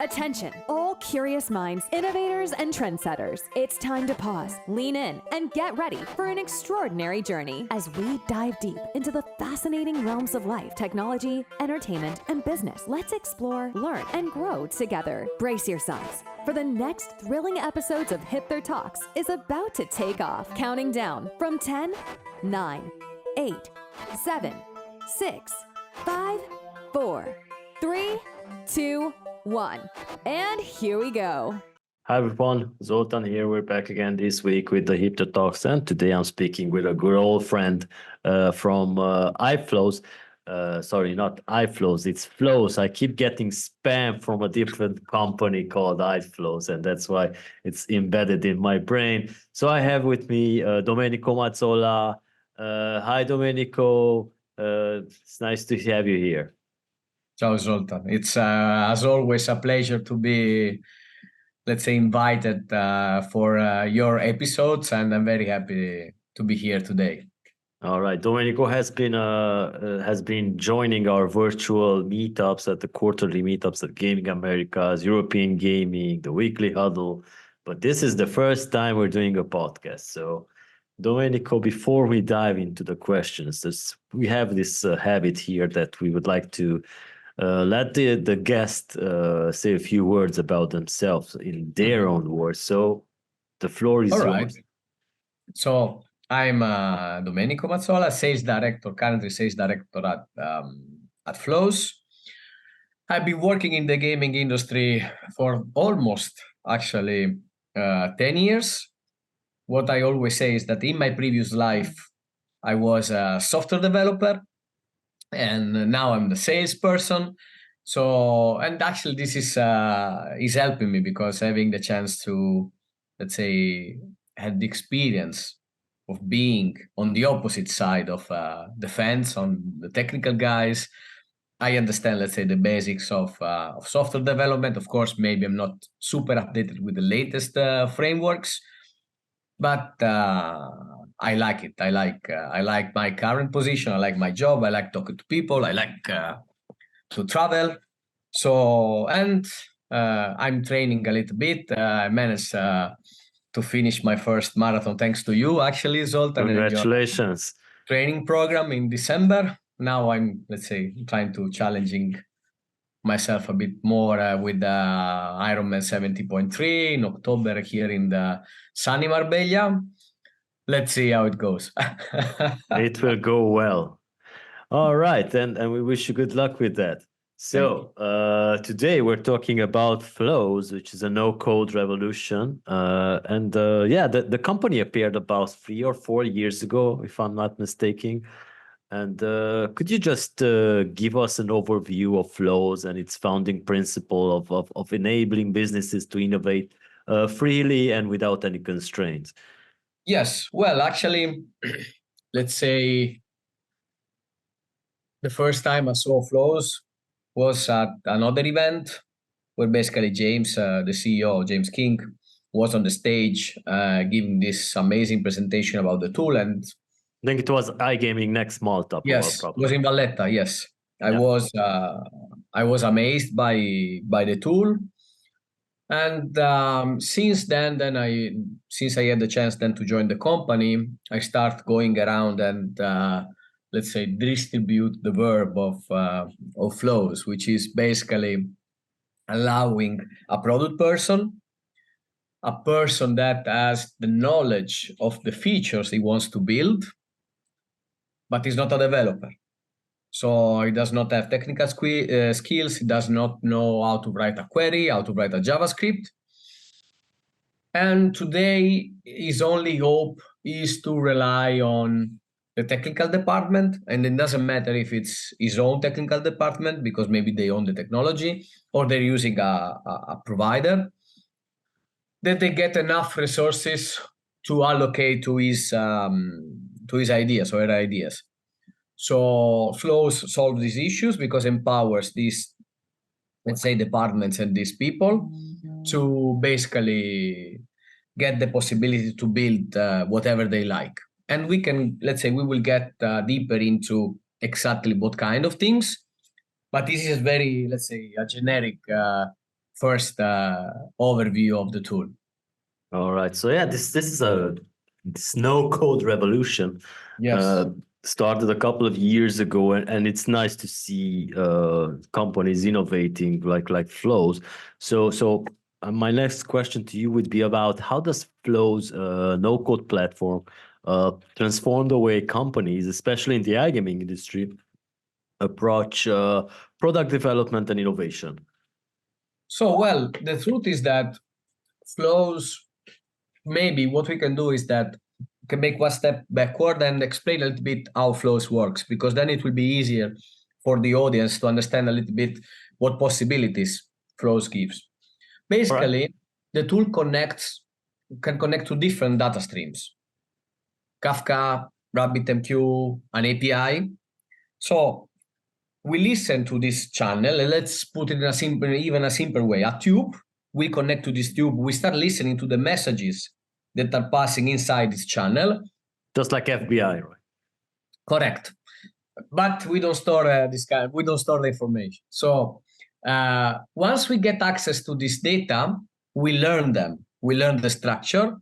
Attention, all curious minds, innovators, and trendsetters. It's time to pause, lean in, and get ready for an extraordinary journey as we dive deep into the fascinating realms of life, technology, entertainment, and business. Let's explore, learn, and grow together. Brace yourselves, for the next thrilling episodes of Hipther Talks is about to take off. Counting down from 10, 9, 8, 7, 6, 5, 4, 3, 2, 1. And here we go. Hi everyone, Zoltan here. We're back again this week with the Hipther Talks, and today I'm speaking with a good old friend from iFlows. Sorry, not iFlows, it's Flows. I keep getting spam from a different company called iFlows, and that's why it's embedded in my brain. So I have with me Domenico Mazzola. Hi Domenico, it's nice to have you here. Ciao, Zoltan. It's, as always, a pleasure to be, let's say, invited for your episodes, and I'm very happy to be here today. All right, Domenico has been joining our virtual meetups at the quarterly meetups at Gaming Americas, European Gaming, the Weekly Huddle, but this is the first time we're doing a podcast. So, Domenico, before we dive into the questions, we have this habit here that we would like to let the guest say a few words about themselves in their own words. So the floor is All yours. right. So I'm Domenico Mazzola, sales director, currently sales director at Flows. I've been working in the gaming industry for almost actually 10 years. What I always say is that in my previous life, I was a software developer, and now I'm the salesperson. So, and actually this is helping me because having the chance to, let's say, had the experience of being on the opposite side of the fence, on the technical guys. I understand, let's say, the basics of software development. Of course, maybe I'm not super updated with the latest frameworks, but I like it. I like my current position. I like my job. I like talking to people. I like to travel. So, and I'm training a little bit. I managed to finish my first marathon thanks to you, actually, Zoltan. Congratulations. Training program in December. Now I'm, let's say, trying to challenging myself a bit more with Ironman 70.3 in October here in the sunny Marbella. Let's see how it goes. It will go well. All right, and we wish you good luck with that. So today we're talking about Flows, which is a no-code revolution. The company appeared about 3 or 4 years ago, if I'm not mistaken. And could you just give us an overview of Flows and its founding principle of enabling businesses to innovate freely and without any constraints? Yes. Well, actually, let's say the first time I saw Flows was at another event where basically James, the CEO, James King, was on the stage giving this amazing presentation about the tool. And I think it was iGaming Next Malta. Yes, it was in Valletta. Yes, I was amazed by the tool, and since I had the chance then to join the company, I start going around and let's say distribute the verb of Flows, which is basically allowing a product person, a person that has the knowledge of the features he wants to build, but he's not a developer. So he does not have technical skills. He does not know how to write a query, how to write a JavaScript. And today, his only hope is to rely on the technical department. And it doesn't matter if it's his own technical department, because maybe they own the technology, or they're using a provider, that they get enough resources to allocate to his ideas or her ideas. So Flows solves these issues because it empowers these, let's say, departments and these people to basically get the possibility to build whatever they like. And we can, let's say, we will get deeper into exactly what kind of things. But this is very, let's say, a generic first overview of the tool. All right. So yeah, this is this no code revolution. Yes. Started a couple of years ago, and it's nice to see companies innovating like Flows. So my next question to you would be about how does Flows no code platform transform the way companies, especially in the iGaming industry, approach product development and innovation? So, well, the truth is that Flows, maybe what we can do is that we can make one step backward and explain a little bit how Flows works, because then it will be easier for the audience to understand a little bit what possibilities Flows gives. Basically, the tool can connect to different data streams. Kafka, RabbitMQ, an API. So we listen to this channel, and let's put it in a simple way. A tube, we connect to this tube, we start listening to the messages that are passing inside this channel. Just like FBI, right? Correct. But we don't store we don't store the information. So once we get access to this data, we learn them. We learn the structure,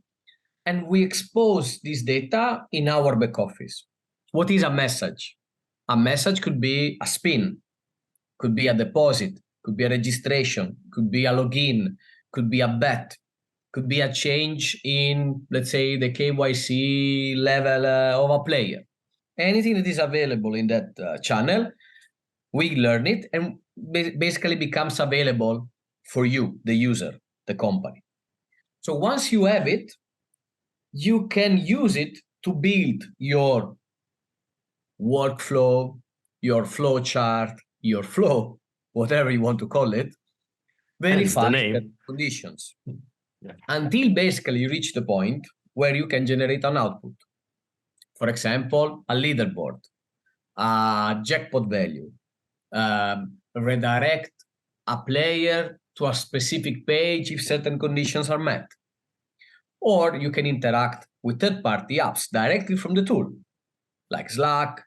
and we expose this data in our back office. What is a message? A message could be a spin, could be a deposit, could be a registration, could be a login, could be a bet, could be a change in, let's say, the KYC level of a player. Anything that is available in that channel, we learn it and basically becomes available for you, the user, the company. So once you have it, you can use it to build your workflow, your flow chart, your flow, whatever you want to call it, verify the conditions. Yeah. Until basically you reach the point where you can generate an output. For example, a leaderboard, a jackpot value, redirect a player to a specific page if certain conditions are met. Or you can interact with third-party apps directly from the tool, like Slack,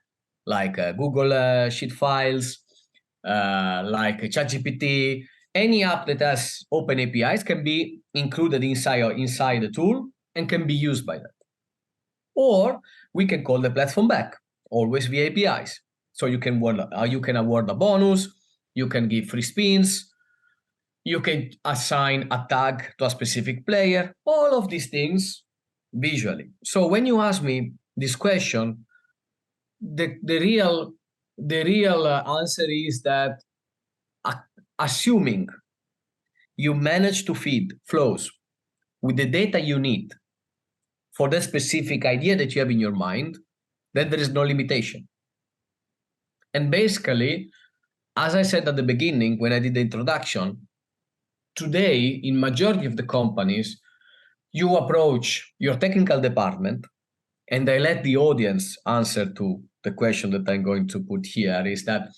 like Google Sheet files, like ChatGPT. Any app that has open APIs can be included inside the tool and can be used by that. Or we can call the platform back, always via APIs. So you can award a bonus, you can give free spins, you can assign a tag to a specific player, all of these things visually. So when you ask me this question, the real answer is that assuming you manage to feed flows with the data you need for the specific idea that you have in your mind, then there is no limitation. And basically, as I said at the beginning when I did the introduction, today in majority of the companies, you approach your technical department, and I let the audience answer to the question that I'm going to put here, is that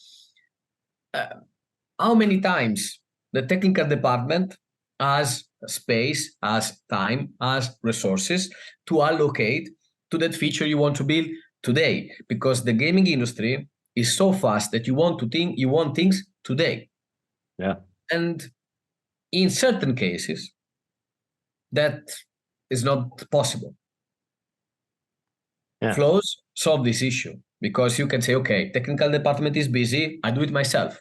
how many times the technical department has space, has time, has resources to allocate to that feature you want to build today? Because the gaming industry is so fast that you want things today. Yeah. And in certain cases, that is not possible. Yeah. Flows solve this issue because you can say, okay, technical department is busy, I do it myself.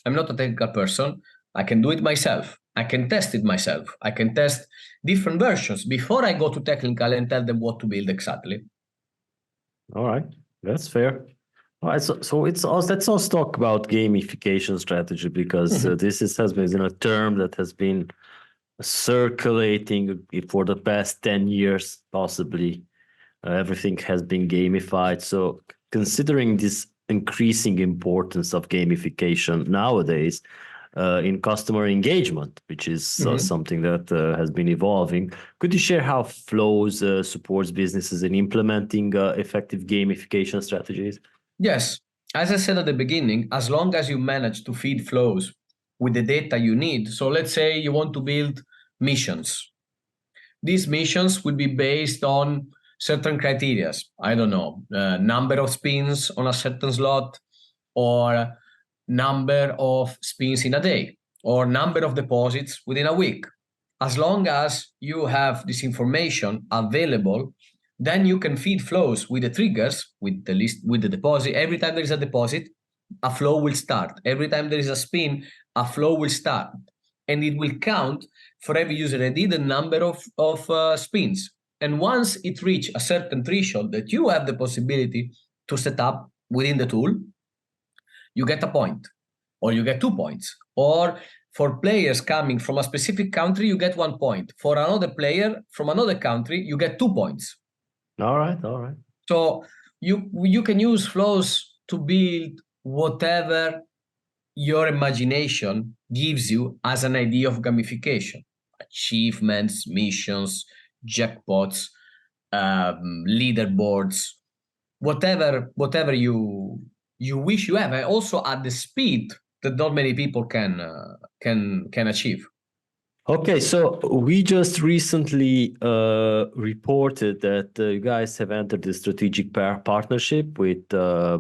I'm not a technical person, I can do it myself. I can test it myself. I can test different versions before I go to technical and tell them what to build exactly. All right, that's fair. All right, so let's also talk about gamification strategy, because this has been a term that has been circulating for the past 10 years, possibly. Everything has been gamified. So considering this increasing importance of gamification nowadays in customer engagement, which is something that has been evolving, could you share how Flows supports businesses in implementing effective gamification strategies? Yes. As I said at the beginning, as long as you manage to feed Flows with the data you need. So let's say you want to build missions. These missions would be based on certain criteria. I don't know, number of spins on a certain slot or number of spins in a day. or number of deposits within a week. As long as you have this information available, then you can feed flows with the triggers, with the list, with the deposit. Every time there is a deposit, a flow will start. Every time there is a spin, a flow will start. And it will count for every user ID the number of spins. And once it reaches a certain threshold that you have the possibility to set up within the tool, you get a point, or you get 2 points. Or for players coming from a specific country, you get 1 point. For another player from another country, you get 2 points. All right, all right. So you can use flows to build whatever your imagination gives you as an idea of gamification. Achievements, missions, jackpots, leaderboards, whatever you wish you have, and also at the speed that not many people can achieve. Okay, so we just recently reported that you guys have entered the strategic partnership with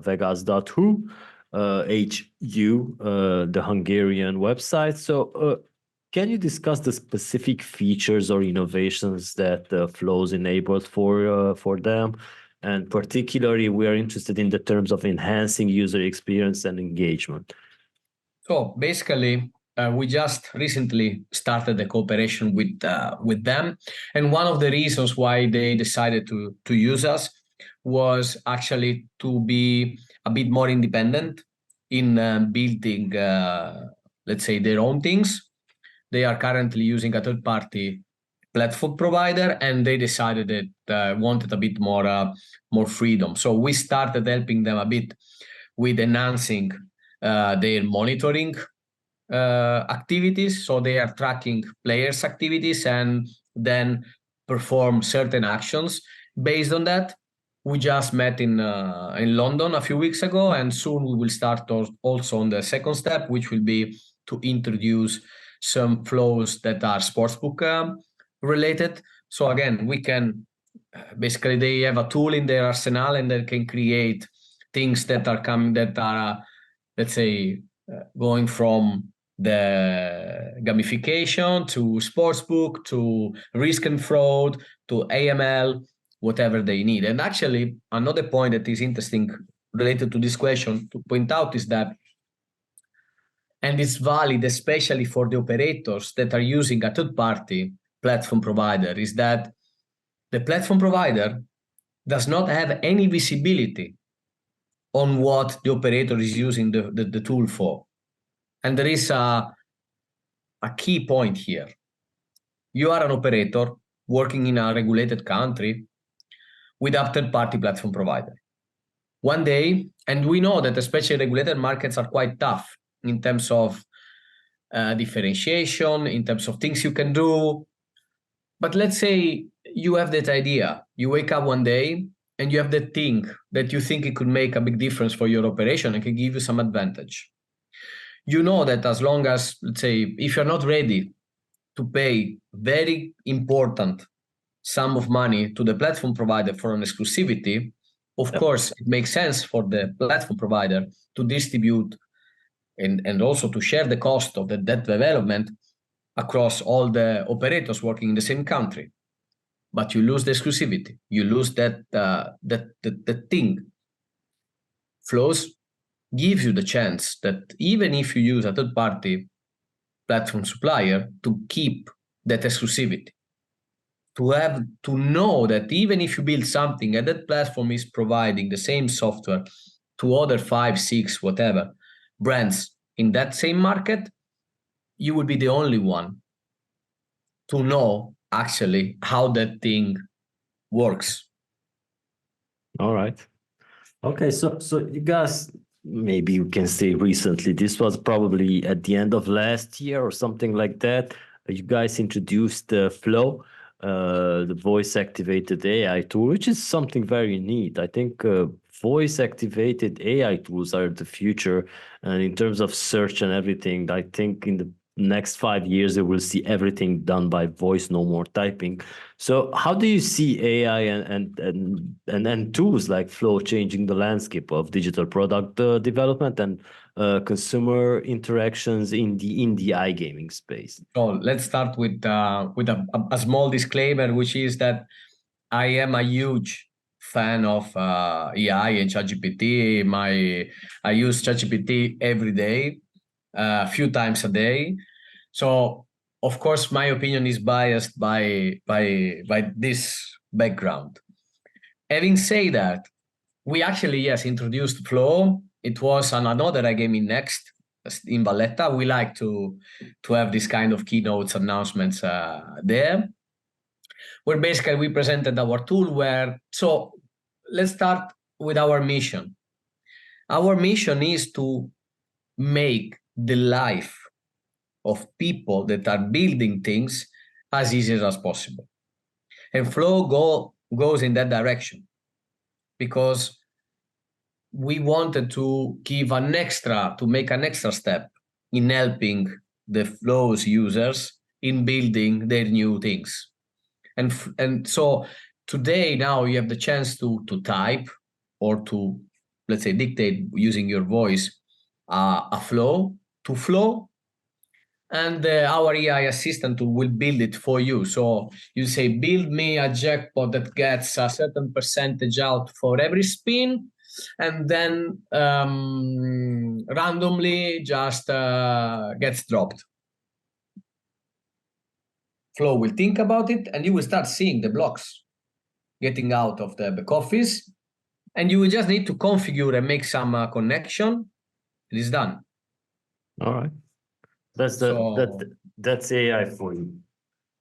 Vegas.hu, HU, the Hungarian website. So can you discuss the specific features or innovations that Flows enabled for them? And particularly, we are interested in the terms of enhancing user experience and engagement. So basically, we just recently started the cooperation with them, and one of the reasons why they decided to use us was actually to be a bit more independent in building, let's say, their own things. They are currently using a third-party platform provider, and they decided that wanted a bit more freedom. So we started helping them a bit with enhancing their monitoring activities. So they are tracking players' activities and then perform certain actions based on that. We just met in London a few weeks ago, and soon we will start also on the second step, which will be to introduce some flows that are sportsbook related. So again, we can basically, they have a tool in their arsenal, and they can create things that are coming, that are let's say going from the gamification to sportsbook to risk and fraud to AML, whatever they need. And actually, another point that is interesting related to this question to point out is that, and it's valid especially for the operators that are using a third-party platform provider, is that the platform provider does not have any visibility on what the operator is using the tool for. And there is a key point here. You are an operator working in a regulated country with a third-party platform provider. One day, and we know that especially regulated markets are quite tough in terms of differentiation, in terms of things you can do. But let's say you have that idea. You wake up one day and you have that thing that you think it could make a big difference for your operation and can give you some advantage. You know that as long as, let's say, if you're not ready to pay very important sum of money to the platform provider for an exclusivity, of course, it makes sense for the platform provider to distribute and also to share the cost of that development across all the operators working in the same country. But you lose the exclusivity. You lose that thing. Flows gives you the chance that even if you use a third-party platform supplier, to keep that exclusivity, to know that even if you build something and that platform is providing the same software to other 5, 6, whatever brands in that same market, you will be the only one to know actually how that thing works. All right. Okay, so you guys, maybe you can say recently, this was probably at the end of last year or something like that. You guys introduced Flow, the voice-activated AI tool, which is something very neat. I think voice-activated AI tools are the future. And in terms of search and everything, I think in the next 5 years, we will see everything done by voice, no more typing. So how do you see AI and tools like Flow changing the landscape of digital product development and consumer interactions in the iGaming space? So let's start with a small disclaimer, which is that I am a huge fan of AI and ChatGPT. I use ChatGPT every day, a few times a day. So of course my opinion is biased by this background. Having said that, we actually, yes, introduced Flow. It was on another iGaming Next in Valletta. We like to have this kind of keynotes announcements there, where basically we presented our tool so let's start with our mission. Our mission is to make the life of people that are building things as easy as possible. And Flow goes in that direction because we wanted to make an extra step in helping the Flows users in building their new things. And so today, now you have the chance to type or to, let's say, dictate using your voice a flow to Flow, and our AI assistant tool will build it for you. So you say, build me a jackpot that gets a certain percentage out for every spin, and then randomly just gets dropped. Flow will think about it, and you will start seeing the blocks getting out of the back office, and you will just need to configure and make some connection. It is done. All right. That's AI for you.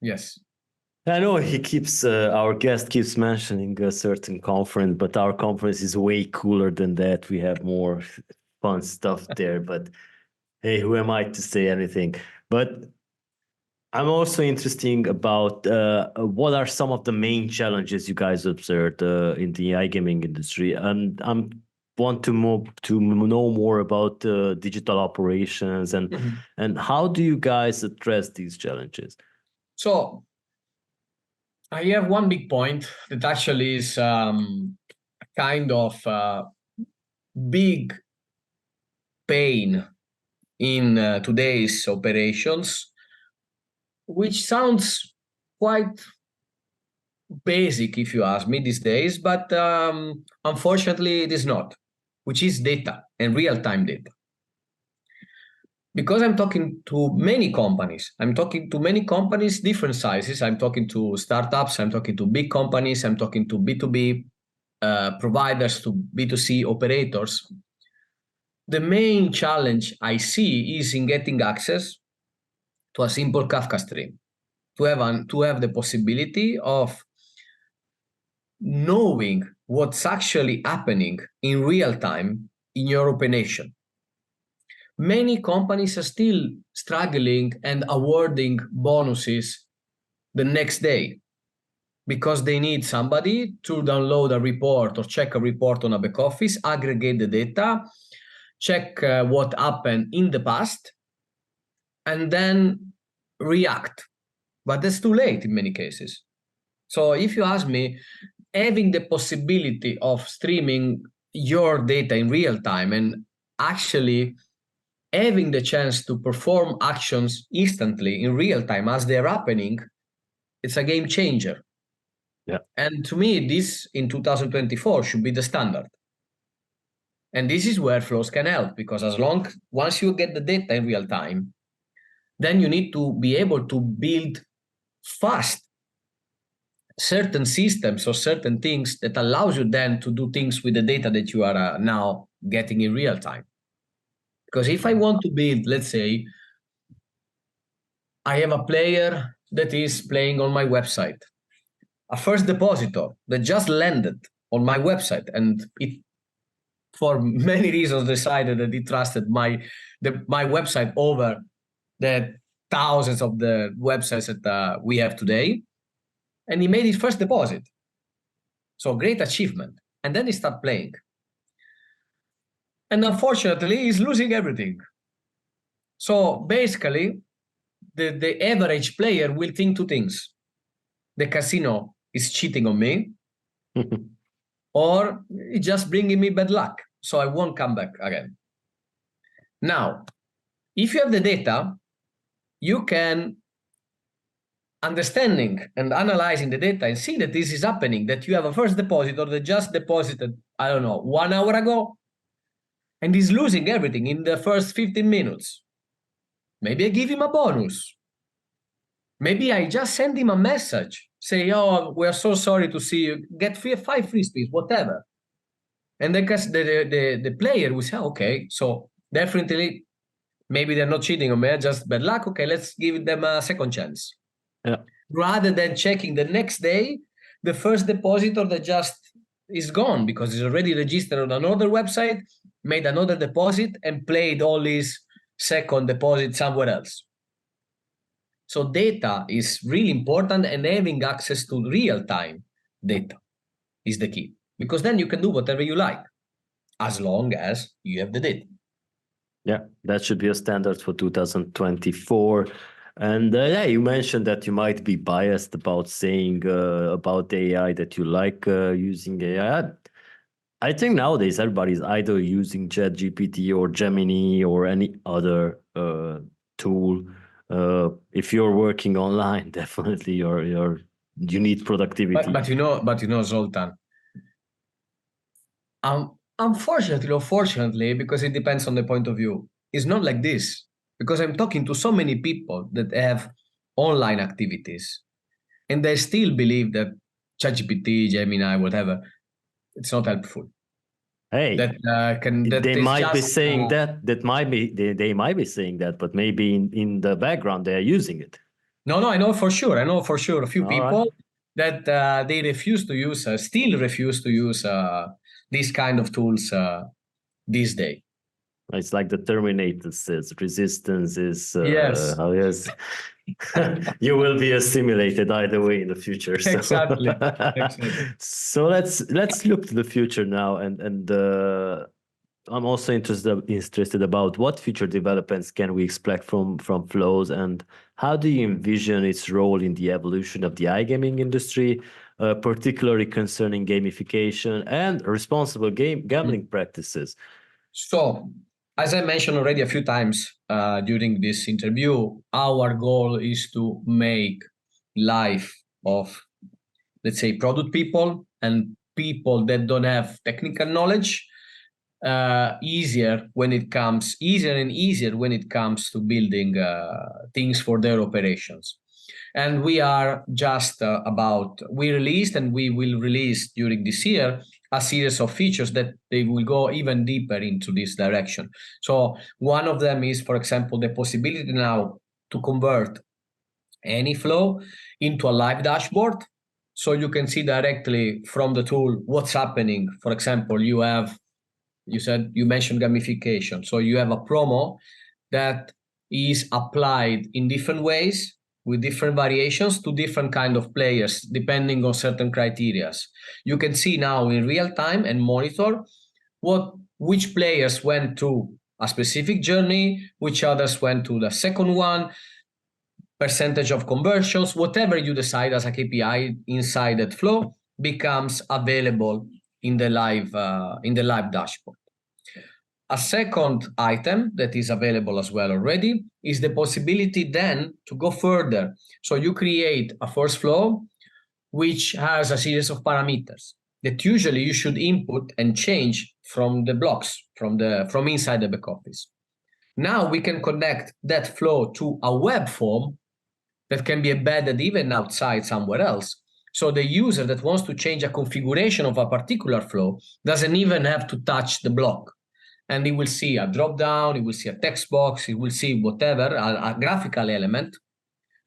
Yes. I know our guest keeps mentioning a certain conference, but our conference is way cooler than that. We have more fun stuff there, but hey, who am I to say anything? But I'm also interested about what are some of the main challenges you guys observed in the iGaming industry, and I'm want to know more about digital operations and how do you guys address these challenges? So I have one big point that actually is kind of big pain in today's operations, which sounds quite basic if you ask me these days, but unfortunately it is not, which is data and real-time data. Because I'm talking to many companies, different sizes. I'm talking to startups, I'm talking to big companies, I'm talking to B2B providers, to B2C operators. The main challenge I see is in getting access to a simple Kafka stream, to have the possibility of knowing what's actually happening in real time in your operation. Many companies are still struggling and awarding bonuses the next day because they need somebody to download a report or check a report on a back office, aggregate the data, check what happened in the past, and then react. But that's too late in many cases. So if you ask me, having the possibility of streaming your data in real time and actually having the chance to perform actions instantly in real time as they're happening, it's a game changer. Yeah. And to me, this in 2024 should be the standard. And this is where flows can help, because once you get the data in real time, then you need to be able to build fast certain systems or certain things that allows you then to do things with the data that you are now getting in real time. Because if I want to build, let's say, I have a player that is playing on my website, a first depositor that just landed on my website, and it, for many reasons, decided that he trusted my website over the thousands of the websites that we have today, and he made his first deposit. So great achievement. And then he started playing. And unfortunately, he's losing everything. So basically, the average player will think two things. The casino is cheating on me, or it's just bringing me bad luck, so I won't come back again. Now, if you have the data, you can understanding and analyzing the data and see that this is happening, that you have a first depositor that just deposited, I don't know, 1 hour ago, and is losing everything in the first 15 minutes. Maybe I give him a bonus. Maybe I just send him a message, say, oh, we are so sorry to see you, get 5 free spins, whatever. And then the player will say, okay, so definitely, maybe they're not cheating on me, just bad luck. Okay, let's give them a second chance. Yeah. Rather than checking the next day, the first depositor that just is gone because he's already registered on another website, made another deposit, and played all his second deposit somewhere else. So data is really important, and having access to real-time data is the key, because then you can do whatever you like, as long as you have the data. Yeah, that should be a standard for 2024. And yeah, you mentioned that you might be biased about saying about AI that you like using AI. I think nowadays everybody's either using ChatGPT or Gemini or any other tool. If you're working online, definitely you need productivity. But you know, Zoltan. Unfortunately or fortunately, because it depends on the point of view, it's not like this. Because I'm talking to so many people that have online activities, and they still believe that ChatGPT, Gemini, whatever, it's not helpful. Hey, they might be saying that. They might be saying that, but maybe in the background they are using it. No, I know for sure. A few people that they still refuse to use these kind of tools this day. It's like the Terminator says, resistance is yes. You will be assimilated either way in the future. So. Exactly. So let's look to the future now, and I'm also interested about what future developments can we expect from Flows, and how do you envision its role in the evolution of the iGaming industry, particularly concerning gamification and responsible gambling practices. So, as I mentioned already a few times during this interview, our goal is to make life of, let's say, product people and people that don't have technical knowledge easier when it comes to building things for their operations. And we are just we released and we will release during this year a series of features that they will go even deeper into this direction. So one of them is, for example, the possibility now to convert any flow into a live dashboard. So you can see directly from the tool what's happening. For example, you mentioned gamification. So you have a promo that is applied in different ways with different variations to different kind of players, depending on certain criteria. You can see now in real time and monitor which players went to a specific journey, which others went to the second one, percentage of conversions, whatever you decide as a KPI inside that flow becomes available in the live dashboard. A second item that is available as well already is the possibility then to go further. So you create a first flow which has a series of parameters that usually you should input and change from the blocks from inside the back office. Now we can connect that flow to a web form that can be embedded even outside somewhere else. So the user that wants to change a configuration of a particular flow doesn't even have to touch the block. And he will see a drop down, he will see a text box, he will see whatever, a graphical element,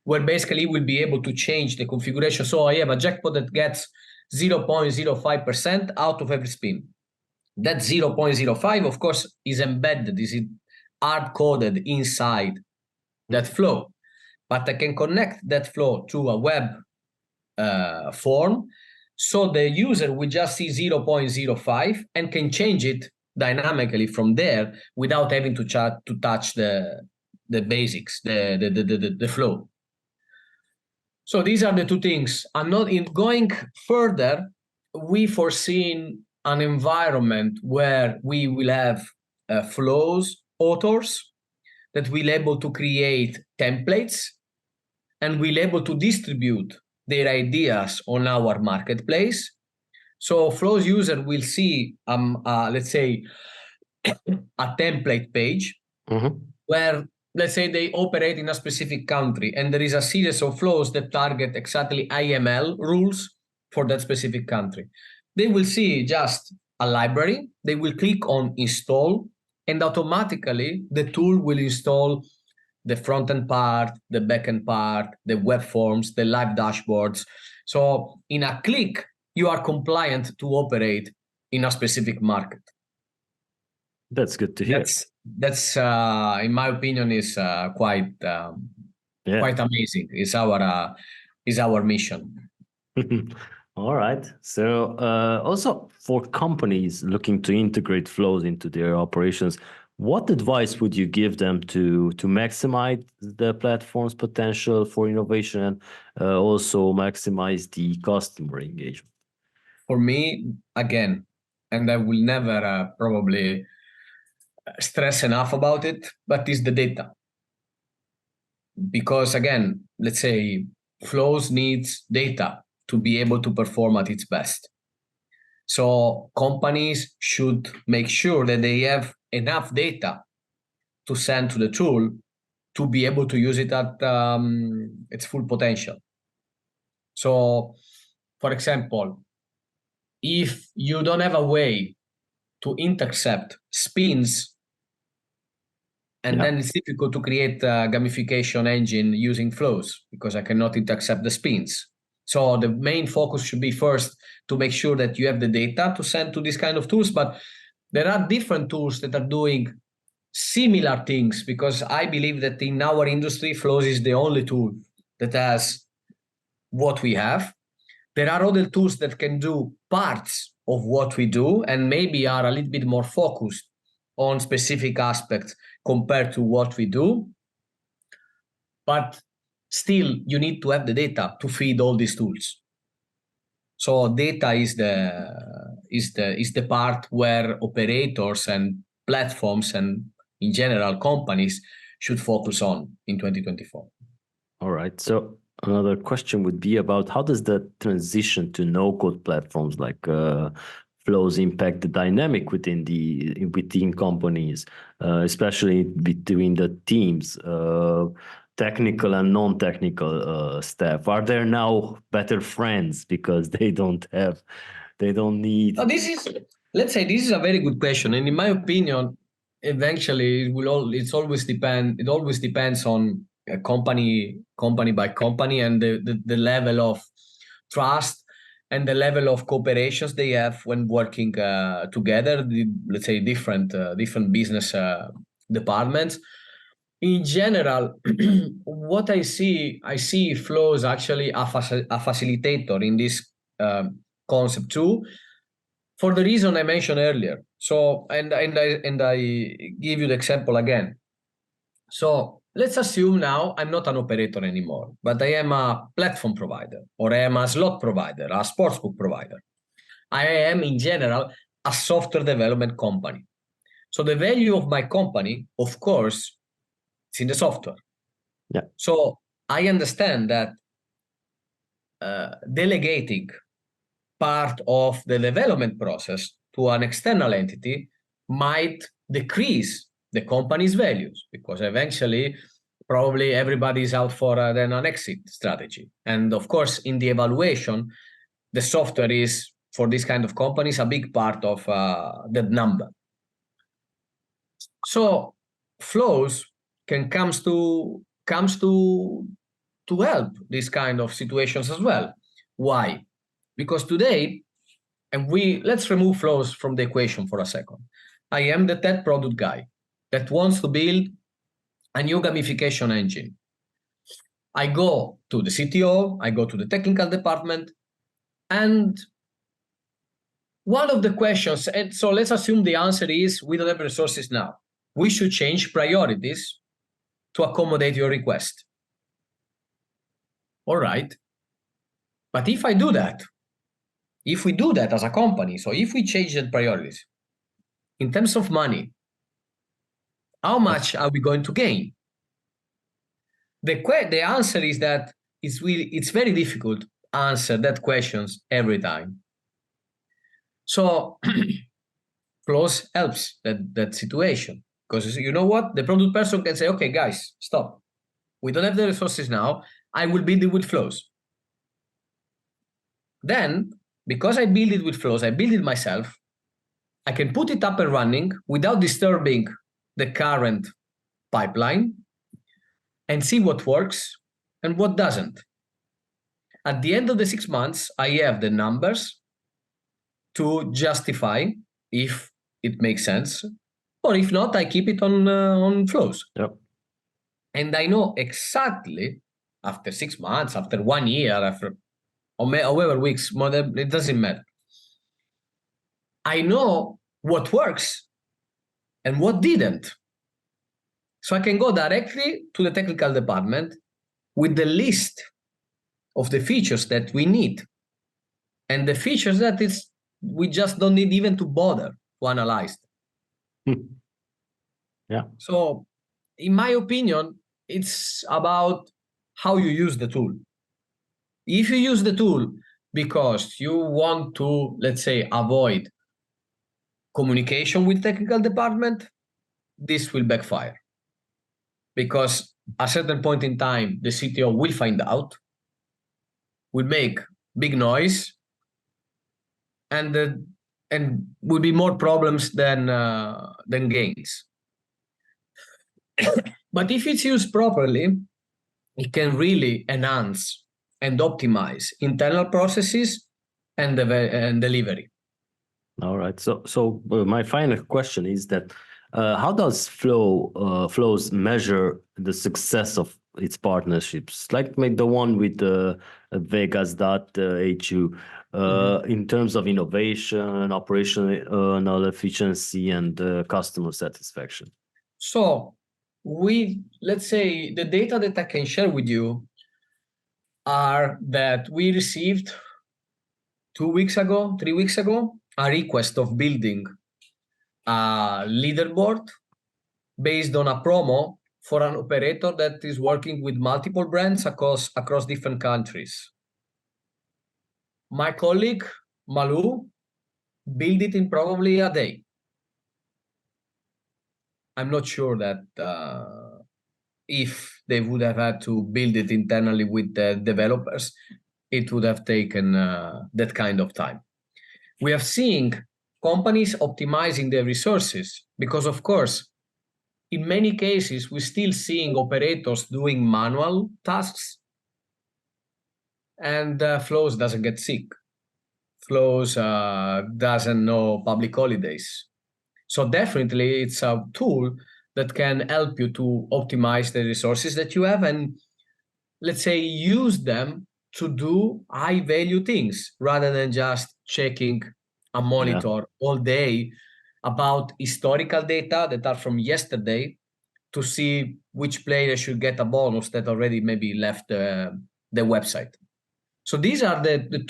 where basically he will be able to change the configuration. So I have a jackpot that gets 0.05% out of every spin. That 0.05, of course, is embedded, is hard-coded inside that flow. But I can connect that flow to a web form, so the user will just see 0.05 and can change it dynamically from there without having to touch the basics, the flow. So these are the two things. I'm not in going further. We foreseen an environment where we will have flows authors that will able to create templates and will able to distribute their ideas on our marketplace. So Flows user will see, let's say, a template page where, let's say, they operate in a specific country, and there is a series of flows that target exactly IML rules for that specific country. They will see just a library, they will click on install, and automatically the tool will install the front-end part, the back-end part, the web forms, the live dashboards. So in a click, you are compliant to operate in a specific market. That's good to hear. That's in my opinion, is quite amazing. Is our mission. All right. So also for companies looking to integrate flows into their operations, what advice would you give them to maximize the platform's potential for innovation and also maximize the customer engagement? For me, again, and I will never probably stress enough about it, but is the data. Because again, let's say Flows needs data to be able to perform at its best. So companies should make sure that they have enough data to send to the tool to be able to use it at its full potential. So, for example, if you don't have a way to intercept spins, and then it's difficult to create a gamification engine using Flows because I cannot intercept the spins. So the main focus should be first to make sure that you have the data to send to these kind of tools, but there are different tools that are doing similar things, because I believe that in our industry, Flows is the only tool that has what we have. There are other tools that can do parts of what we do and maybe are a little bit more focused on specific aspects compared to what we do. But still, you need to have the data to feed all these tools. So data is the part where operators and platforms and in general companies should focus on in 2024. All right. So another question would be about how does the transition to no-code platforms like Flows impact the dynamic within companies, especially between the teams, technical and non-technical staff? Are there now better friends because they don't need? Let's say this is a very good question, and in my opinion, eventually it always depends on a company by company and the level of trust and the level of cooperations they have when working together. Let's say different business departments. In general, what I see Flows actually a facilitator in this concept too, for the reason I mentioned earlier. So, and I give you the example again. So let's assume now I'm not an operator anymore, but I am a platform provider, or I am a slot provider, a sportsbook provider. I am in general a software development company. So the value of my company, of course, it's in the software. Yeah. So I understand that delegating part of the development process to an external entity might decrease the company's values, because eventually probably everybody is out for then an exit strategy. And of course, in the evaluation, the software is, for this kind of companies, a big part of that number. So Flows comes to help these kind of situations as well. Why? Because today, and let's remove Flows from the equation for a second. I am the tech product guy that wants to build a new gamification engine. I go to the CTO, I go to the technical department, and one of the questions, and so let's assume the answer is we don't have resources now. We should change priorities to accommodate your request. All right. But if we do that as a company, so if we change the priorities, in terms of money, How much are we going to gain? The answer is that it's very difficult to answer that questions every time. So flows helps that situation, because you know what? The product person can say, okay, guys, stop. We don't have the resources now. I will build it with flows. Then, because I build it with flows, I build it myself, I can put it up and running without disturbing the current pipeline and see what works and what doesn't. At the end of the 6 months, I have the numbers to justify if it makes sense, or if not, I keep it on flows. Yep. And I know exactly after 6 months, after 1 year, after however weeks, it doesn't matter. I know what works and what didn't. So I can go directly to the technical department with the list of the features that we need and the features that we just don't need even to bother to analyze. Yeah. So in my opinion, it's about how you use the tool. If you use the tool because you want to, let's say, avoid communication with technical department, this will backfire. Because at a certain point in time, the CTO will find out, will make big noise, and will be more problems than gains. But if it's used properly, it can really enhance and optimize internal processes and delivery. All right. So my final question is that how does flows measure the success of its partnerships, like the one with Vegas.hu, in terms of innovation, operational efficiency, and customer satisfaction? So let's say the data that I can share with you are that we received 3 weeks ago, a request of building a leaderboard based on a promo for an operator that is working with multiple brands across different countries. My colleague, Malu, built it in probably a day. I'm not sure that if they would have had to build it internally with the developers, it would have taken that kind of time. We have seen companies optimizing their resources because, of course, in many cases, we're still seeing operators doing manual tasks, and Flows doesn't get sick. Flows doesn't know public holidays. So definitely it's a tool that can help you to optimize the resources that you have and, let's say, use them to do high value things rather than just checking a monitor all day about historical data that are from yesterday to see which player should get a bonus that already maybe left the website. So these are the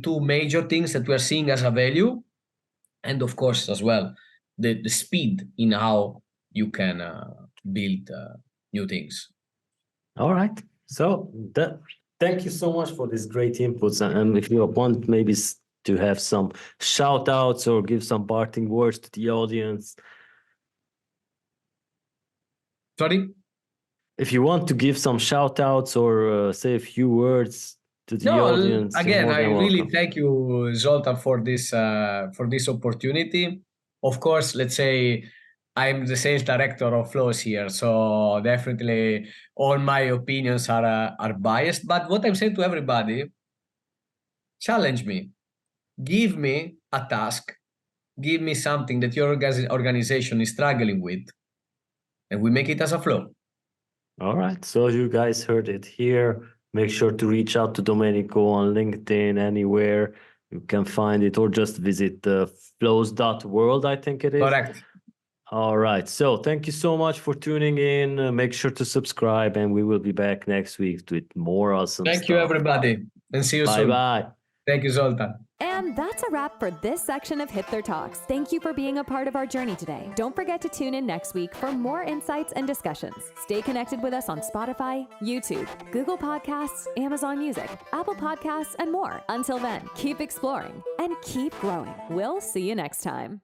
two major things that we're seeing as a value, and of course as well the speed in how you can build new things. All right. So thank you so much for these great inputs. And if you want maybe to have some shout outs or give some parting words to the audience. Sorry? If you want to give some shout outs or say a few words to the audience. Again, I really thank you, Zoltan, for this opportunity. Of course, let's say I'm the sales director of Flows here, so definitely all my opinions are biased. But what I'm saying to everybody, challenge me, give me a task, give me something that your organization is struggling with, and we make it as a flow. All right, so you guys heard it here. Make sure to reach out to Domenico on LinkedIn, anywhere you can find it, or just visit flows.world, I think it is. Correct. All right, so thank you so much for tuning in. Make sure to subscribe, and we will be back next week with more awesome stuff. Thank you, everybody, and see you soon. Bye-bye. Thank you, Zoltan. And that's a wrap for this section of Hipther Talks. Thank you for being a part of our journey today. Don't forget to tune in next week for more insights and discussions. Stay connected with us on Spotify, YouTube, Google Podcasts, Amazon Music, Apple Podcasts, and more. Until then, keep exploring and keep growing. We'll see you next time.